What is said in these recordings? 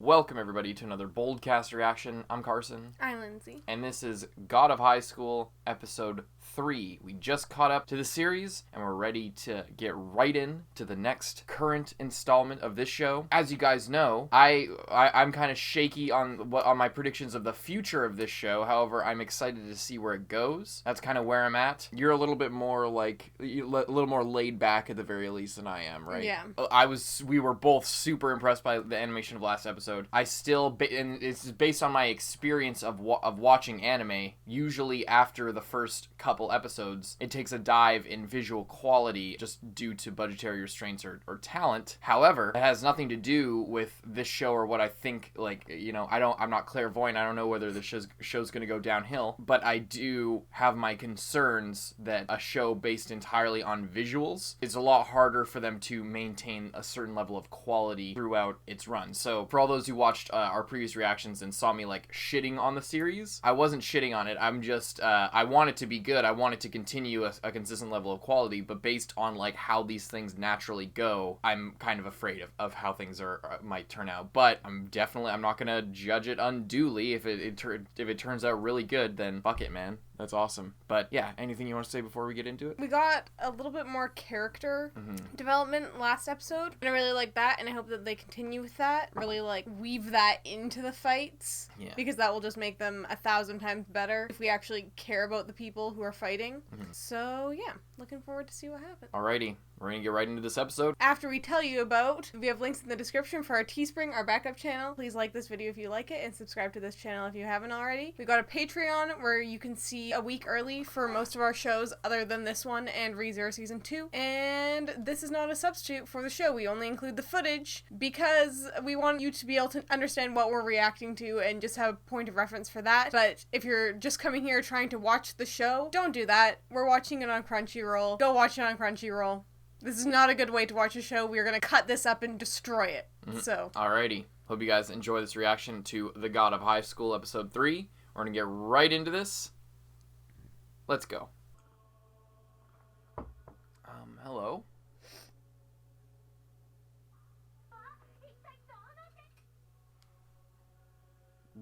Welcome everybody to another Boldcast reaction. I'm Carson. I'm Lindsay. And this is God of Highschool, episode 3. We just caught up to the series, and we're ready to get right in to the next current installment of this show. As you guys know, I'm kind of shaky on my predictions of the future of this show. However, I'm excited to see where it goes. That's kind of where I'm at. You're a little bit more a little more laid back at the very least than I am, right? Yeah. We were both super impressed by the animation of last episode. I still, and it's based on my experience of watching anime. Usually after the first couple episodes, it takes a dive in visual quality just due to budgetary restraints or talent. However, it has nothing to do with this show or what I think. I'm not clairvoyant. I don't know whether the show's going to go downhill, but I do have my concerns that a show based entirely on visuals is a lot harder for them to maintain a certain level of quality throughout its run. So for all those who watched our previous reactions and saw me shitting on the series, I wasn't shitting on it. I'm just I want it to be good. I want it to continue a consistent level of quality, but based on how these things naturally go, I'm kind of afraid of how things might turn out. But I'm not gonna judge it unduly. If it turns out really good, then fuck it, man. That's awesome. But yeah, anything you want to say before we get into it? We got a little bit more character development last episode, and I really like that, and I hope that they continue with that. Really weave that into the fights, because that will just make them 1,000 times better if we actually care about the people who are fighting. So yeah, looking forward to see what happens. Alrighty. We're going to get right into this episode. After we tell you about, we have links in the description for our Teespring, our backup channel. Please like this video if you like it, and subscribe to this channel if you haven't already. We got a Patreon where you can see a week early for most of our shows other than this one and ReZero Season 2. And this is not a substitute for the show. We only include the footage because we want you to be able to understand what we're reacting to and just have a point of reference for that. But if you're just coming here trying to watch the show, don't do that. We're watching it on Crunchyroll. Go watch it on Crunchyroll. This is not a good way to watch a show. We are going to cut this up and destroy it. So. Alrighty. Hope you guys enjoy this reaction to The God of Highschool, Episode 3. We're going to get right into this. Let's go. Hello?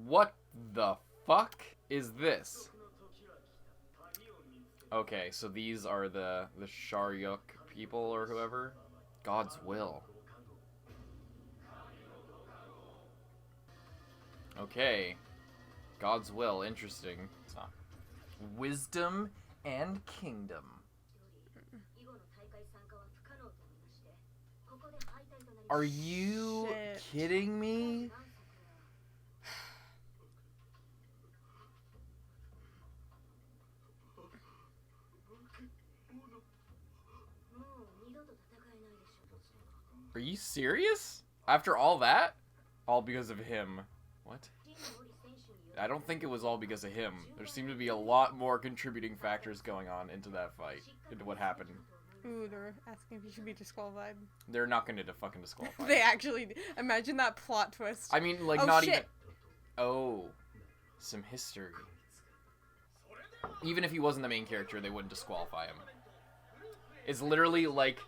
What the fuck is this? Okay, so these are the Sharyuk people or whoever. God's will. Okay. God's will, interesting. It's not. Wisdom and kingdom. Are you kidding me? Are you serious? After all that? All because of him. What? I don't think it was all because of him. There seemed to be a lot more contributing factors going on into that fight, into what happened. Ooh, they're asking if you should be disqualified. They're not going to fucking disqualify. They actually... Imagine that plot twist. I mean, even... Oh. Some history. Even if he wasn't the main character, they wouldn't disqualify him. It's literally like...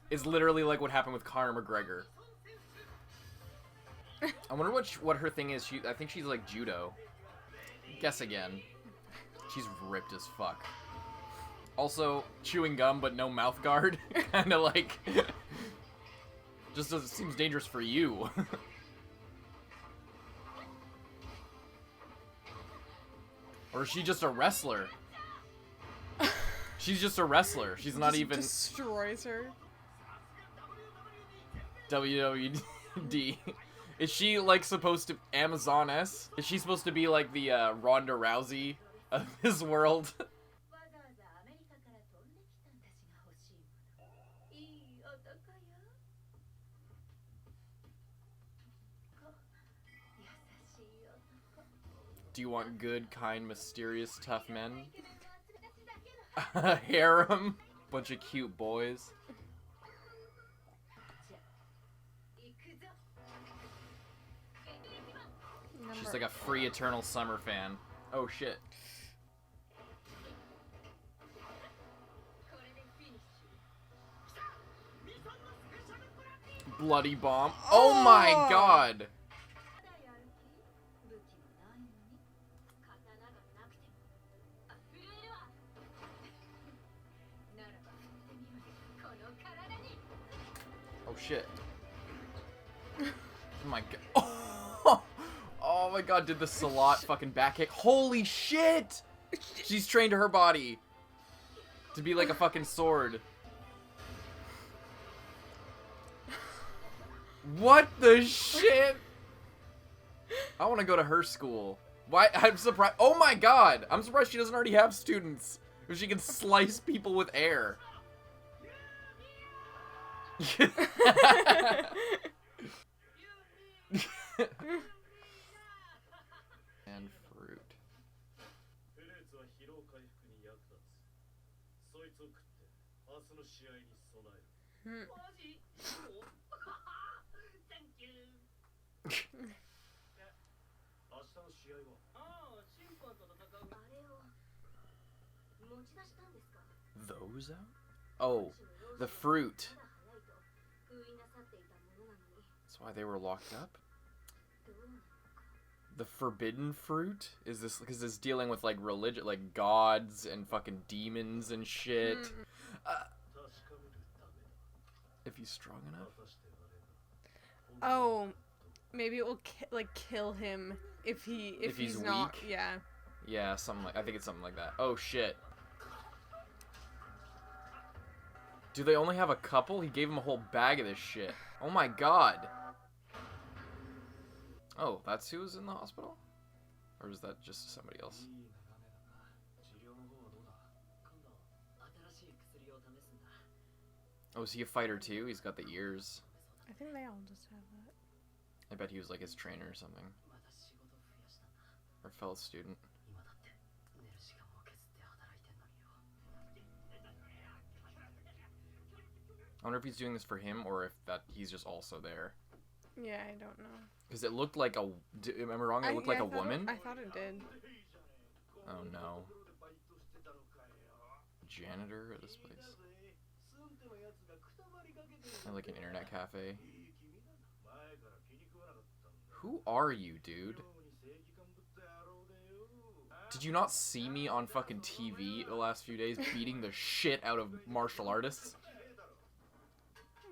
It's literally like what happened with Conor McGregor. I wonder what her thing is. I think she's like judo. Guess again. She's ripped as fuck. Also, chewing gum but no mouth guard. Kinda like... seems dangerous for you. Or is she just a wrestler? She's just a wrestler. She's not even... destroys her. WWD. Is she supposed to Amazoness? Is she supposed to be like the Ronda Rousey of his world? Do you want good, kind, mysterious, tough men? Harem? Bunch of cute boys. She's like a free Eternal Summer fan. Oh shit. bloody bomb. Oh my god. Oh shit. Oh my god. Oh my god, did the Salat fucking back kick? Holy shit! She's trained her body to be like a fucking sword. What the shit? I want to go to her school. Why? I'm surprised. Oh my god! I'm surprised she doesn't already have students. If she can slice people with air. And fruit. Those out? Oh, the fruit. That's why they were locked up? The forbidden fruit? Is this because it's dealing with like religion, like gods and fucking demons and shit? If he's strong enough. Oh, maybe it will kill him if he's not. Weak? Yeah. Yeah, something like I think it's something like that. Oh shit. Do they only have a couple? He gave him a whole bag of this shit. Oh my god. Oh, that's who was in the hospital? Or is that just somebody else? Oh, is he a fighter too? He's got the ears. I think they all just have that. I bet he was like his trainer or something. Or fellow student. I wonder if he's doing this for him or if he's just also there. Yeah, I don't know. Because it looked like a... Am I wrong? It looked like a woman? I thought it did. Oh no. Janitor at this place? Or like an internet cafe? Who are you, dude? Did you not see me on fucking TV the last few days beating the shit out of martial artists?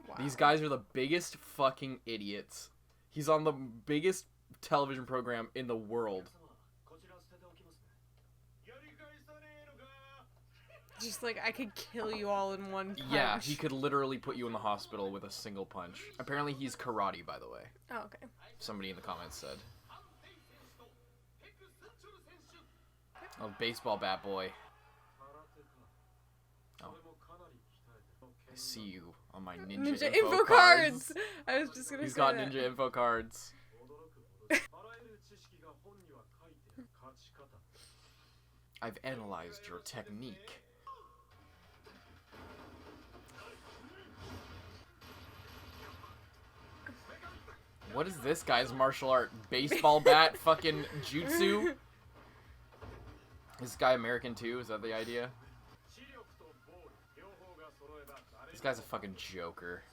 Wow. These guys are the biggest fucking idiots. He's on the biggest television program in the world. Just like, I could kill you all in one punch. Yeah, he could literally put you in the hospital with a single punch. Apparently he's karate, by the way. Oh, okay. Somebody in the comments said. Oh, baseball bat boy. Oh. I see you on my ninja info cards. I was just gonna say He's got that. ninja info cards. I've analyzed your technique. What is this guy's martial art? Baseball bat fucking jutsu? Is this guy American too? Is that the idea? This guy's a fucking joker.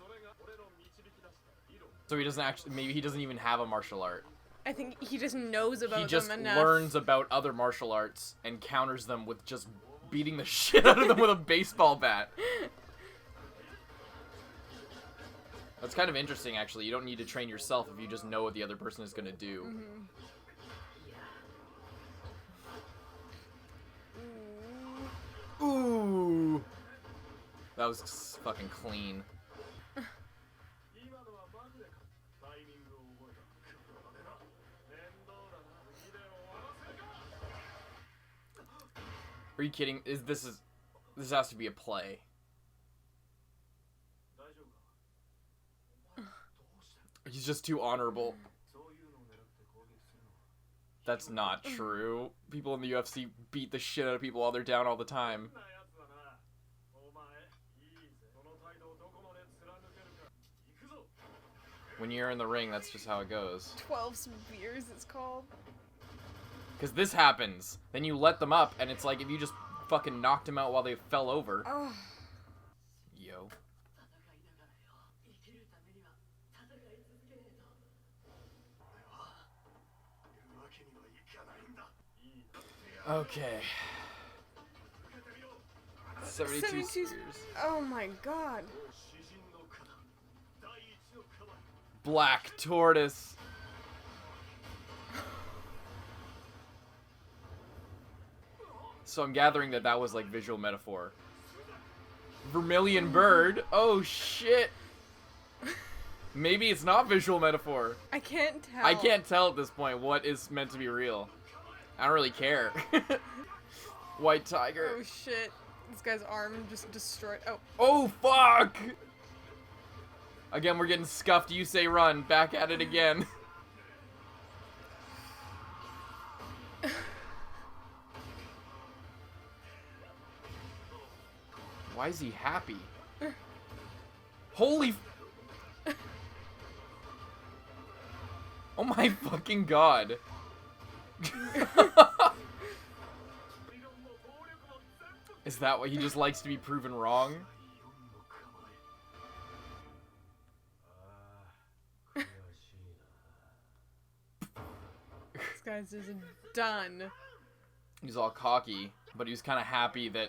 So he doesn't actually, maybe he doesn't even have a martial art. I think he just knows about them enough. He just learns about other martial arts and counters them with just beating the shit out of them with a baseball bat. That's kind of interesting, actually. You don't need to train yourself if you just know what the other person is going to do. Mm-hmm. Ooh. That was fucking clean. Are you kidding? This has to be a play. He's just too honorable. That's not true. People in the UFC beat the shit out of people while they're down all the time. When you're in the ring, that's just how it goes. 12 spears, it's called. Because this happens. Then you let them up, and it's like if you just fucking knocked them out while they fell over. Oh. Yo. Okay. 72 spears. Oh my god. Black tortoise. So I'm gathering that that was like visual metaphor. Vermilion bird. Oh shit. Maybe it's not visual metaphor. I can't tell. I can't tell at this point what is meant to be real. I don't really care. White tiger. Oh shit. This guy's arm just destroyed. Oh. Oh fuck! Again, we're getting scuffed. You say run. Back at it again. Why is he happy? Holy... Oh my fucking god. Is that what he just likes to be proven wrong? This guy's just done. He's all cocky, but he was kind of happy that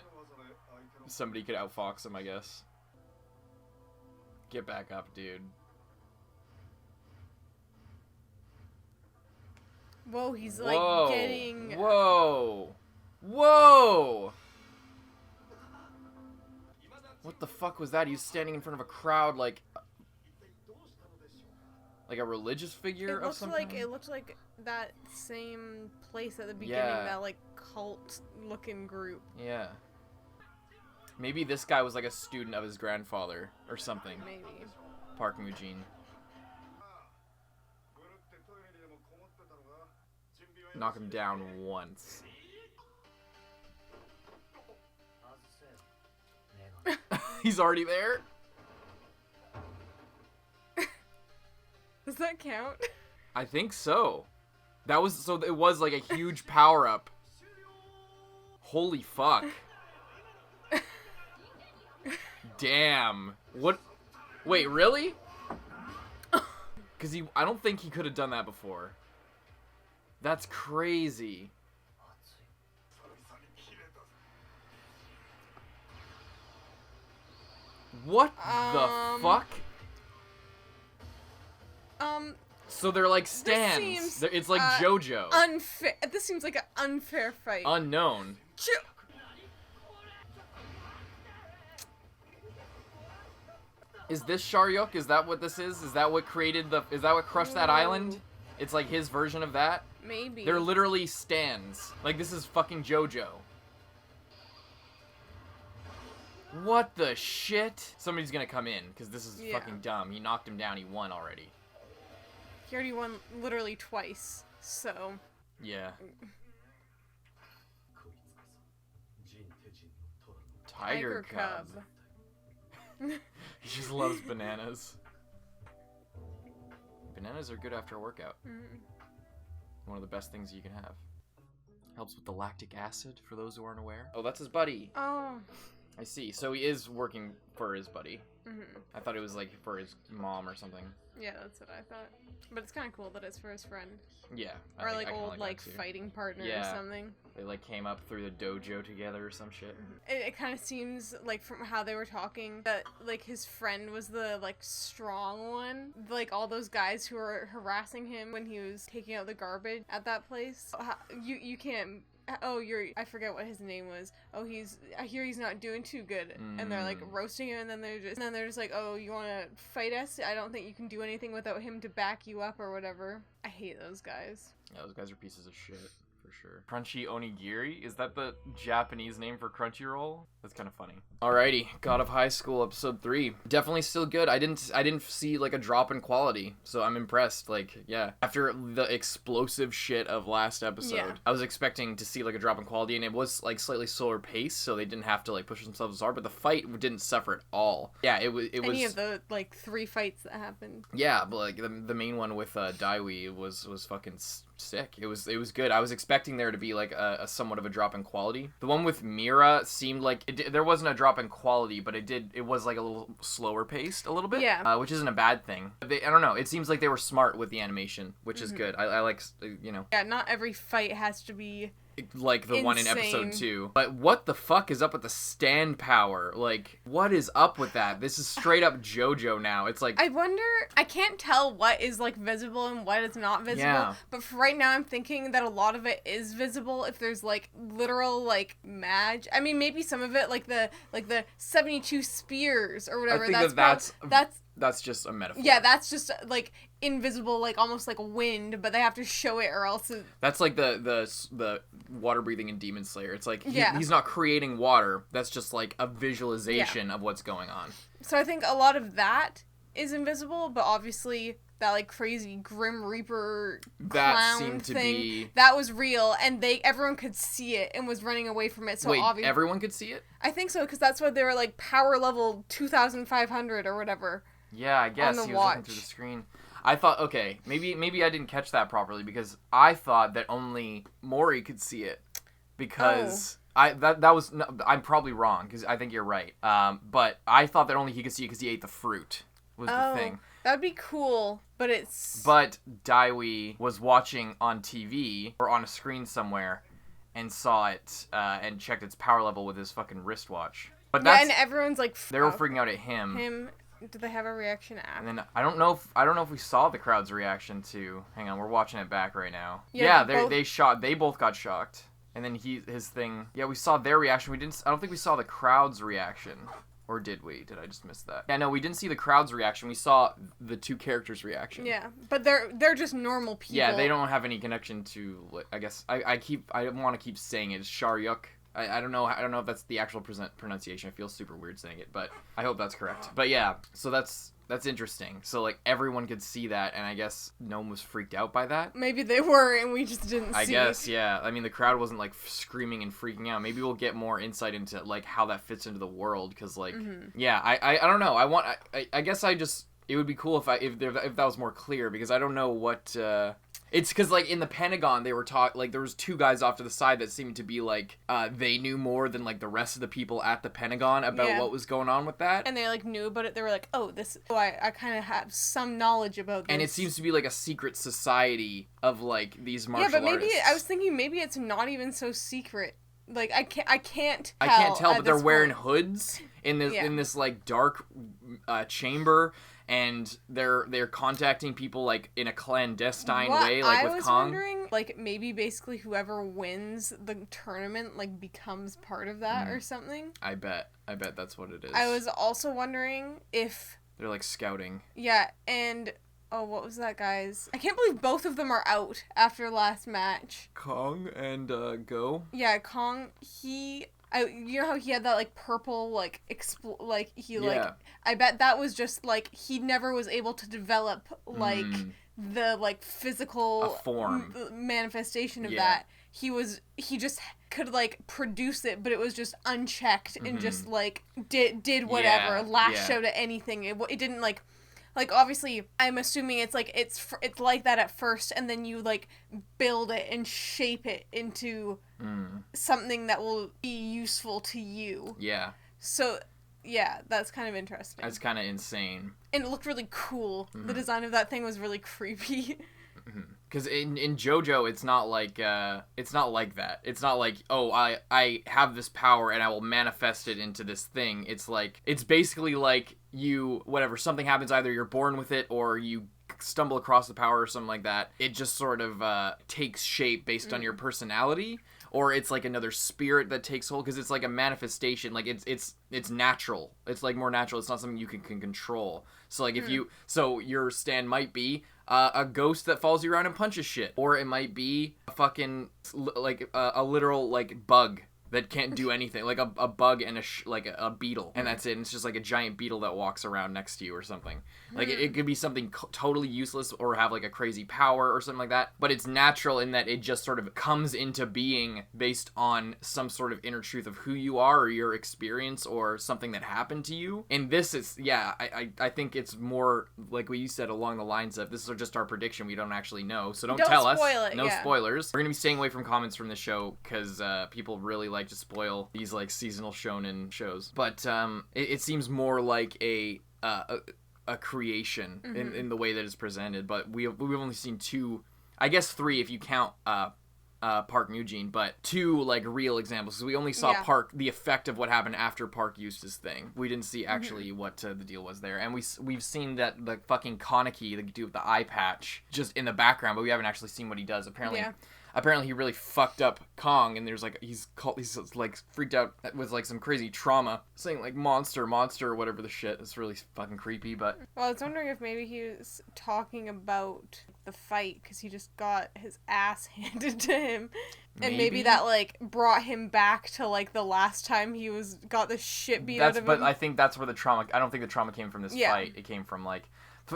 somebody could outfox him, I guess. Get back up, dude. Whoa, he's like Whoa. getting... Whoa! Whoa! What the fuck was that? He was standing in front of a crowd like a religious figure of some kind? It looked like that same place at the beginning, Yeah. that like cult-looking group. Yeah. Maybe this guy was like a student of his grandfather or something. Maybe. Park Mujin. Knock him down once. He's already there? Does that count? I think so. That was, so it was like a huge power up. Holy fuck. Damn. What? Wait, really? Because I don't think he could have done that before. That's crazy. What the fuck? So they're like stands. It's like JoJo. Unfair. This seems like an unfair fight. Unknown. Is this Sharyuk? Is that what this is? Is that what created the... Is that what crushed that island? It's like his version of that? Maybe. They're literally stands. Like, this is fucking JoJo. What the shit? Somebody's gonna come in, because this is fucking dumb. He knocked him down. He won already. He already won literally twice, so... Yeah. Tiger Cub. He just loves bananas. Bananas are good after a workout. One of the best things you can have. Helps with the lactic acid, for those who aren't aware. Oh, that's his buddy. Oh. I see. So he is working for his buddy. I thought it was like for his mom or something. Yeah, that's what I thought. But it's kind of cool that it's for his friend. Yeah. Or like old like fighting partner or something. They like came up through the dojo together or some shit. It kind of seems like from how they were talking that like his friend was the like strong one. Like all those guys who were harassing him when he was taking out the garbage at that place. You can't... Oh, I forget what his name was. Oh, I hear he's not doing too good. And they're like roasting him, and then they're just like, oh, you want to fight us? I don't think you can do anything without him to back you up or whatever. I hate those guys. Yeah, those guys are pieces of shit. For sure. Crunchy Onigiri? Is that the Japanese name for Crunchyroll? That's kind of funny. Alrighty, God of Highschool episode 3. Definitely still good. I didn't see like a drop in quality, so I'm impressed. Like, yeah. After the explosive shit of last episode, I was expecting to see like a drop in quality, and it was like slightly slower pace, so they didn't have to like push themselves as hard, but the fight didn't suffer at all. Yeah, it was... Any of the like 3 fights that happened. Yeah, but like the main one with Daiwi was fucking sick. It was good. I was expecting there to be like a somewhat of a drop in quality. The one with Mira seemed like there wasn't a drop in quality, but it was like a little slower paced a little bit. Yeah. Which isn't a bad thing. I don't know. It seems like they were smart with the animation, which is good. I like, you know. Yeah, not every fight has to be like the one in episode Insane. 2. But what the fuck is up with the stand power? Like, what is up with that? This is straight up JoJo now. It's like... I wonder, I can't tell what is, like, visible and what is not visible, Yeah. but for right now I'm thinking that a lot of it is visible if there's, like, literal, like, magic. I mean, maybe some of it, like the 72 spears or whatever. I think that's just a metaphor. Yeah, that's just, like, invisible, like, almost like wind, but they have to show it or else... That's like the water breathing in Demon Slayer. It's like, Yeah. he's not creating water. That's just, like, a visualization of what's going on. So I think a lot of that is invisible, but obviously that, like, crazy Grim Reaper That clown seemed to thing, be... that was real, and everyone could see it and was running away from it, so Wait, obviously... everyone could see it? I think so, because that's why they were, like, power level 2,500 or whatever. Yeah, I guess On the he was looking through the screen. I thought, okay, maybe I didn't catch that properly because I thought that only Mori could see it because I'm probably wrong because I think you're right. But I thought that only he could see it because he ate the fruit was the thing. That'd be cool, but it's... But Daiwi was watching on TV or on a screen somewhere and saw it and checked its power level with his fucking wristwatch. But yeah, and everyone's like... They were freaking out at him. Did they have a reaction after? And then I don't know if we saw the crowd's reaction to. Hang on, we're watching it back right now. Yeah, they both got shocked. And then his thing. Yeah, we saw their reaction. I don't think we saw the crowd's reaction. Or did we? Did I just miss that? Yeah, no, we didn't see the crowd's reaction. We saw the two characters' reaction. Yeah, but they're just normal people. Yeah, they don't have any connection to. I guess I want to keep saying it. It's Sharyuk. I don't know if that's the actual pronunciation. I feel super weird saying it, but I hope that's correct. But yeah, so that's interesting. So like everyone could see that, and I guess no one was freaked out by that. Maybe they were, and we just didn't see. I guess, yeah. I mean, the crowd wasn't like screaming and freaking out. Maybe we'll get more insight into like how that fits into the world, because like, yeah, I don't know. I guess it would be cool if that was more clear, because I don't know what. It's because, like, in the Pentagon, they were like, there was two guys off to the side that seemed to be, like, they knew more than, like, the rest of the people at the Pentagon about what was going on with that. And they, like, knew about it. They were like, I kind of have some knowledge about this. And it seems to be, like, a secret society of, like, these martial artists. Yeah, but maybe, I was thinking maybe it's not even so secret. Like, I can't tell. I can't tell, but they're wearing hoods in this, like, dark chamber. And they're contacting people, like, in a clandestine way, like, with Kong. I was wondering, like, maybe basically whoever wins the tournament, like, becomes part of that or something. I bet that's what it is. I was also tendering if... They're, like, scouting. Yeah, and... Oh, what was that, guys? I can't believe both of them are out after last match. Kong and Go? Yeah, Kong, you know how he had that, like, purple, like, I bet that was just, like, he never was able to develop, like, the, like, physical form manifestation of that. He just could, like, produce it, but it was just unchecked and just, like, did whatever, lashed out at anything. It didn't, like, obviously, I'm assuming it's like it's like that at first, and then you like build it and shape it into something that will be useful to you. Yeah. So, yeah, that's kind of interesting. That's kind of insane. And it looked really cool. The design of that thing was really creepy. Because in JoJo, it's not like that. It's not like, oh, I have this power and I will manifest it into this thing. It's like, it's basically like something happens, either you're born with it or you stumble across the power or something like that. It just sort of takes shape based on your personality, or it's like another spirit that takes hold, because it's like a manifestation. Like it's natural. It's like more natural. It's not something you can control. So like so your stand might be a ghost that follows you around and punches shit, or it might be a fucking like a literal like bug that can't do anything, like a bug and a beetle, and that's it. And it's just like a giant beetle that walks around next to you or something. Like it could be something totally useless or have like a crazy power or something like that, but it's natural in that it just sort of comes into being based on some sort of inner truth of who you are or your experience or something that happened to you. And this is, I think it's more like what you said along the lines of, this is just our prediction, we don't actually know, so don't tell us. No spoilers. We're gonna be staying away from comments from the show because people really like to spoil these like seasonal shonen shows. But it seems more like a creation in the way that it's presented. But we've only seen two, I guess three if you count Park Eugene, but 2 like real examples. So we only saw Park, the effect of what happened after Park used his thing. We didn't see actually what the deal was there. And we've seen that the fucking Kaneki, the dude with the eye patch, just in the background, but we haven't actually seen what he does. Apparently he really fucked up Kong, and there's like he's like freaked out with like some crazy trauma, saying like monster or whatever the shit. It's really fucking creepy. But well, I was wondering if maybe he was talking about the fight because he just got his ass handed to him, and maybe that like brought him back to like the last time he got the shit beat out of him. But I think that's where the trauma. I don't think the trauma came from this fight. It came from like.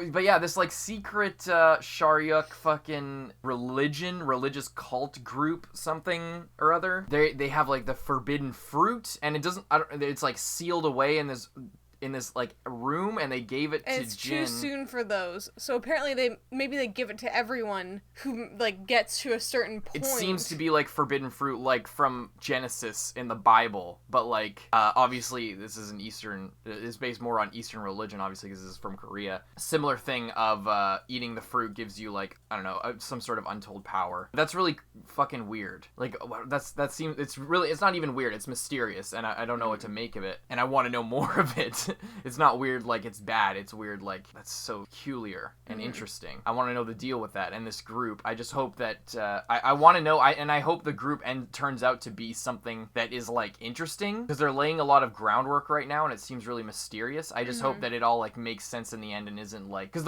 But yeah, this like secret Sharyuk fucking religious cult group, something or other. They have like the forbidden fruit, and it's like sealed away in this like room, and they gave it to Jin. It's too soon for those. So apparently they give it to everyone who like gets to a certain point. It seems to be like forbidden fruit, like from Genesis in the Bible, but like obviously this is it's based more on Eastern religion, obviously, because this is from Korea. Similar thing of eating the fruit gives you like, I don't know, some sort of untold power. That's really fucking weird. Like it's not even weird. It's mysterious, and I don't know what to make of it, and I want to know more of it. It's not weird like it's bad. It's weird like that's so peculiar and interesting. I want to know the deal with that and this group. I just hope that I want to know. I hope the group turns out to be something that is like interesting, because they're laying a lot of groundwork right now and it seems really mysterious. I just hope that it all like makes sense in the end and isn't like, because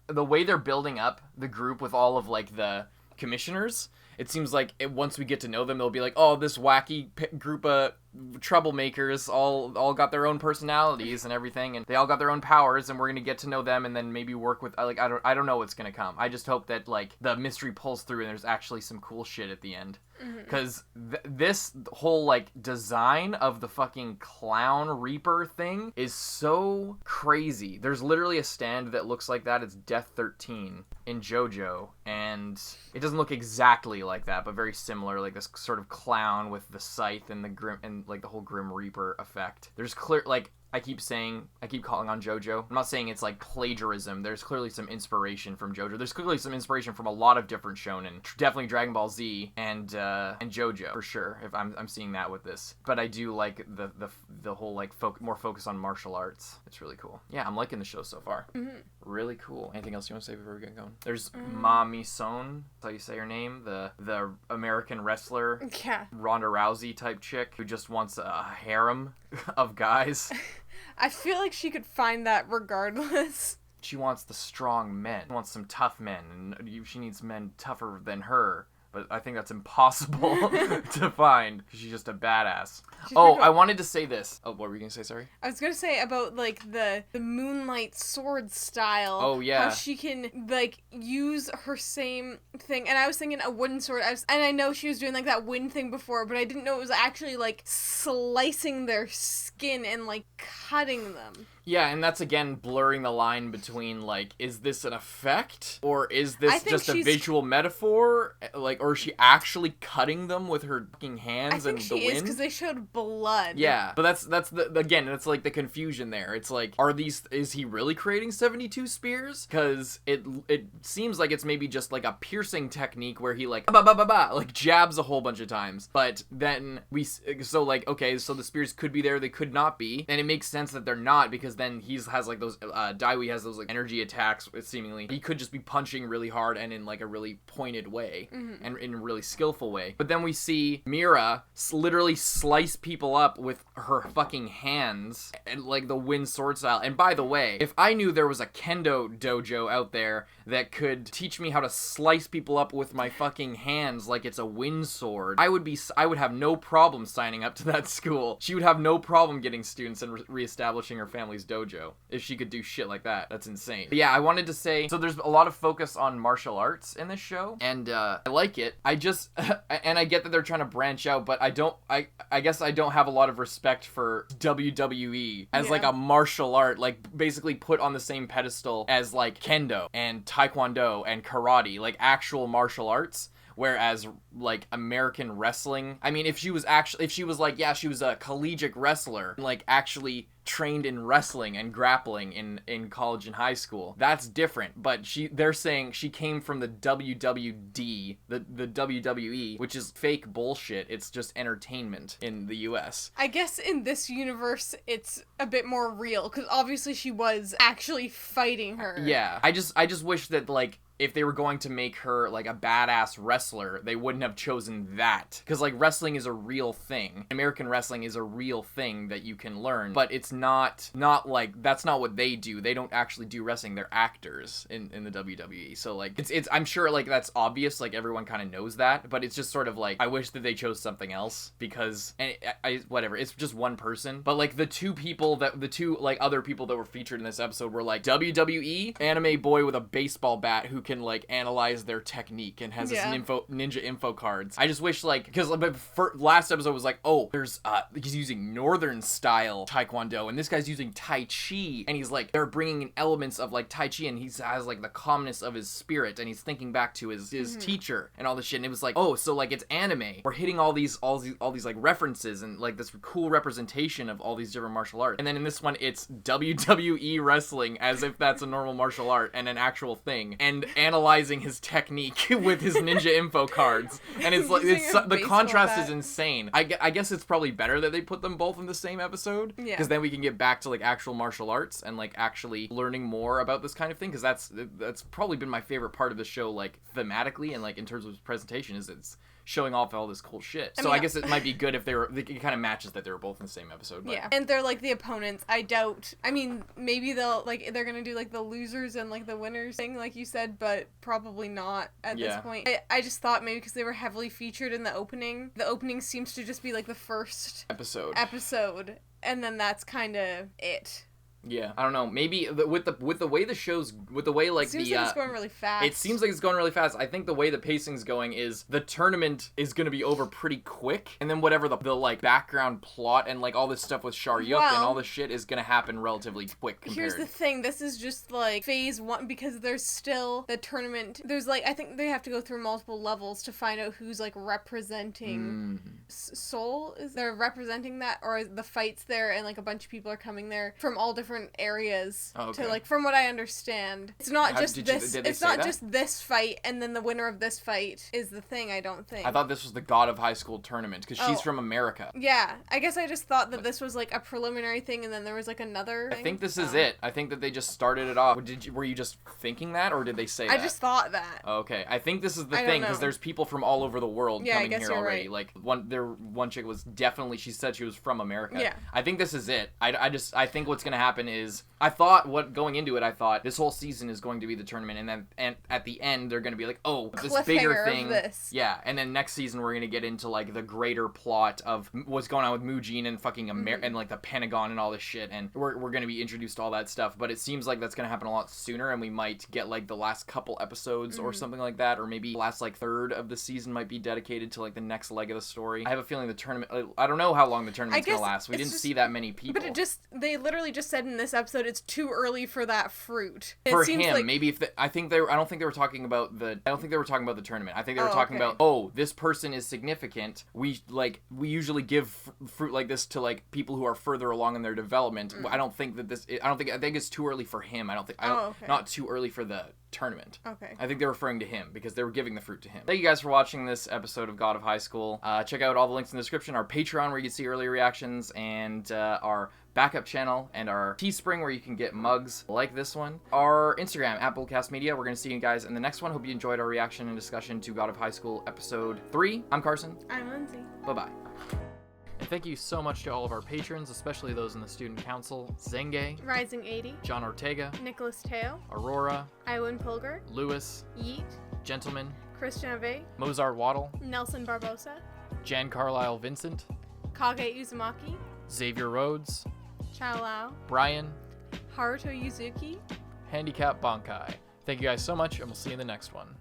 the way they're building up the group with all of like the commissioners, it seems like once we get to know them, they'll be like, oh, this wacky group of troublemakers all got their own personalities and everything, and they all got their own powers, and we're gonna get to know them and then maybe work with like I don't know what's gonna come. I just hope that like the mystery pulls through and there's actually some cool shit at the end, because this whole like design of the fucking clown reaper thing is so crazy. There's literally a stand that looks like that. It's Death 13 in JoJo, and it doesn't look exactly like that, but very similar, like this sort of clown with the scythe and the grim and like the whole Grim Reaper effect. There's clear, like I keep calling on JoJo. I'm not saying it's like plagiarism. There's clearly some inspiration from JoJo. There's clearly some inspiration from a lot of different shonen. Definitely Dragon Ball Z and JoJo for sure. If I'm seeing that with this, but I do like the whole like more focus on martial arts. It's really cool. Yeah, I'm liking the show so far. Really cool. Anything else you want to say before we get going? There's Mami Son. That's how you say her name. The American wrestler. Yeah. Ronda Rousey type chick who just wants a harem of guys. I feel like she could find that regardless. She wants the strong men. She wants some tough men, and she needs men tougher than her. But I think that's impossible to find, because she's just a badass. I wanted to say this. Oh, what were you going to say, sorry? I was going to say about, like, the moonlight sword style. Oh, yeah. How she can, like, use her same thing. And I was thinking a wooden sword. And I know she was doing, like, that wind thing before, but I didn't know it was actually, like, slicing their skin and, like, cutting them. Yeah, and that's, again, blurring the line between, like, is this an effect? Or is this just a visual metaphor? Like, or is she actually cutting them with her fucking hands and the wind? I think she is, because they showed blood. Yeah, but that's again, that's, like, the confusion there. It's like, is he really creating 72 spears? Because it seems like it's maybe just, like, a piercing technique where he, like, like, jabs a whole bunch of times. But then so, like, okay, so the spears could be there, they could not be. And it makes sense that they're not, because then he has like those Daiwi has those like energy attacks, seemingly he could just be punching really hard and in like a really pointed way and in a really skillful way. But then we see Mira literally slice people up with her fucking hands and like the wind sword style. And by the way, if I knew there was a kendo dojo out there that could teach me how to slice people up with my fucking hands like it's a wind sword, I would have no problem signing up to that school. She would have no problem getting students and reestablishing her family's dojo if she could do shit like that. That's insane. But yeah, I wanted to say, so there's a lot of focus on martial arts in this show, and I like it. I just and I get that they're trying to branch out, but I guess I don't have a lot of respect for WWE as like a martial art, like basically put on the same pedestal as like kendo and taekwondo and karate, like actual martial arts. Whereas, like, American wrestling, I mean, if she was like, yeah, she was a collegiate wrestler, like, actually trained in wrestling and grappling in college and high school. That's different. But they're saying she came from the WWD, the WWE, which is fake bullshit. It's just entertainment in the US. I guess in this universe, it's a bit more real, because obviously she was actually fighting her. Yeah. I just wish that, like, if they were going to make her, like, a badass wrestler, they wouldn't have chosen that. Because, like, wrestling is a real thing. American wrestling is a real thing that you can learn. But it's not like, that's not what they do. They don't actually do wrestling. They're actors in the WWE. So, like, it's I'm sure, like, that's obvious. Like, everyone kind of knows that. But it's just sort of, like, I wish that they chose something else. Because, whatever, it's just one person. But, like, the two, like, other people that were featured in this episode were, like, WWE, anime boy with a baseball bat who can, like, analyze their technique and has his ninja info cards. I just wish, like, because last episode was like, oh, there's he's using northern style taekwondo and this guy's using tai chi, and he's like, they're bringing in elements of, like, tai chi, and he has, like, the calmness of his spirit, and he's thinking back to his teacher and all this shit, and it was like, oh, so, like, it's anime. We're hitting all these like references and, like, this cool representation of all these different martial arts. And then in this one, it's WWE wrestling as if that's a normal martial art and an actual thing, and analyzing his technique with his ninja info cards, and it's like, the contrast is insane. I guess it's probably better that they put them both in the same episode, because then we can get back to, like, actual martial arts and, like, actually learning more about this kind of thing, because that's probably been my favorite part of the show, like, thematically and, like, in terms of presentation, is it's showing off all this cool shit. So I guess it might be good if it kind of matches that they were both in the same episode. But. Yeah, and they're, like, the opponents. I doubt, I mean, maybe they're gonna do, like, the losers and, like, the winners thing, like you said, but probably not at this point. I just thought maybe because they were heavily featured in the opening seems to just be, like, the first episode, and then that's kind of it. Yeah, I don't know. Maybe with the way the show's, with the way, like, it seems like it's going really fast. It seems like it's going really fast. I think the way the pacing's going is the tournament is going to be over pretty quick, and then whatever the like, background plot and, like, all this stuff with Sharyuk and all this shit is going to happen relatively quick compared. Here's the thing. This is just, like, phase 1, because there's still the tournament. There's, like, I think they have to go through multiple levels to find out who's, like, representing Seoul. Is they're representing that, or the fight's there and, like, a bunch of people are coming there from all different areas to, like, from what I understand, it's not just this fight and then the winner of this fight is the thing. I don't think. I thought this was the God of Highschool tournament because she's from America. Yeah, I guess I just thought that this was, like, a preliminary thing and then there was, like, another thing. I think this is it. I think that they just started it off. Were you just thinking that, or did they say that? I just thought that. Okay, I think this is the thing, because there's people from all over the world coming here already. Right. Like, one chick was definitely, she said she was from America. Yeah. I think this is it. I think what's gonna happen is, I thought going into it, I thought this whole season is going to be the tournament, and at the end they're gonna be like, oh, this bigger thing. Yeah, and then next season we're gonna get into, like, the greater plot of what's going on with Mujin and fucking and, like, the Pentagon and all this shit, and we're gonna be introduced to all that stuff. But it seems like that's gonna happen a lot sooner, and we might get, like, the last couple episodes or something like that, or maybe the last, like, third of the season might be dedicated to, like, the next leg of the story. I have a feeling the tournament, I don't know how long the tournament's gonna last. We didn't see that many people. But they literally just said in this episode it's too early for that fruit. For him, like, maybe if I don't think they were talking about the tournament. I think they were talking about, oh, this person is significant. We usually give fruit like this to, like, people who are further along in their development. I think it's too early for him. Not too early for the tournament. Okay. I think they're referring to him because they were giving the fruit to him. Thank you guys for watching this episode of God of Highschool. Check out all the links in the description, our Patreon where you can see early reactions, and our backup channel, and our Teespring where you can get mugs like this one. Our Instagram, @BullCastMedia. We're going to see you guys in the next one. Hope you enjoyed our reaction and discussion to God of Highschool episode 3. I'm Carson. I'm Lindsay. Bye-bye. And thank you so much to all of our patrons, especially those in the Student Council: Zenge, Rising 80, John Ortega, Nicholas Teo, Aurora, Iwan Pulgar, Lewis, Yeet, Gentleman, Christian Ave, Mozart Waddle, Nelson Barbosa, Jan Carlisle Vincent, Kage Uzumaki, Xavier Rhodes, Chao Lao, Brian, Haruto Yuzuki, Handicap Bankai. Thank you guys so much, and we'll see you in the next one.